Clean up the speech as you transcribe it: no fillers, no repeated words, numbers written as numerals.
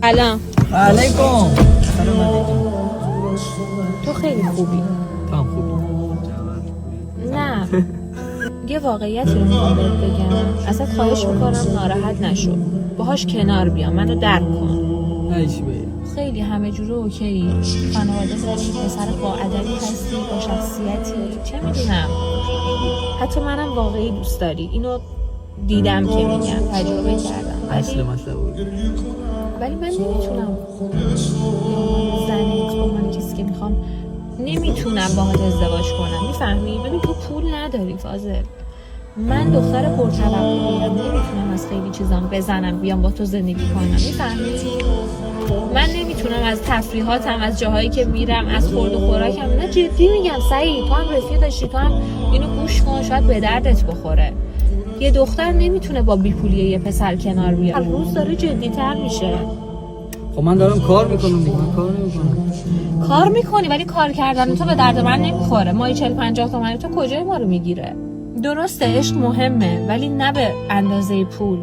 سلام علیکم. سلام علیکم. تو خیلی خوبی. تو هم خوبی. نه یه واقعیتی رو میخوام بهت بگم، ازت خواهش میکنم ناراحت نشو، باهاش کنار بیا، منو درک کن. هیچ بایی. خیلی همه جوره اوکی، خانواده داری، پسر با ادبی هستی، با شخصیتی، چه میدونم حتی منم واقعی دوست داری، اینو دیدم که میگم، تجربه کردم، اصل مسئله بود. ولی من نمیتونم زنت با من کسی که میخوام نمیتونم باهات ازدواج کنم، میفهمی؟ ببین تو پول نداری فاضل، من دختر پرتوقعیم، نمیتونم از خیلی چیزام بزنم بیام با تو زندگی کنم، میفهمی؟ من نمیتونم از تفریحاتم، از جاهایی که میرم، از خورد و خوراکم، نه جدی میگم سعید، تو هم رفیق داشتی، تو هم اینو گوش کن، شاید به دردت بخوره. یه دختر نمیتونه با بیپولی یه پسر کنار بیاد، هر روز داره جدی‌تر میشه. خب من دارم کار میکنم دیگه، من کار نمیکنم. کار میکنی ولی کار کردن تو به درد من نمیخوره. مایی 40-50 تومن تو کجای ما رو میگیره؟ درسته عشق مهمه ولی نه به اندازه پول.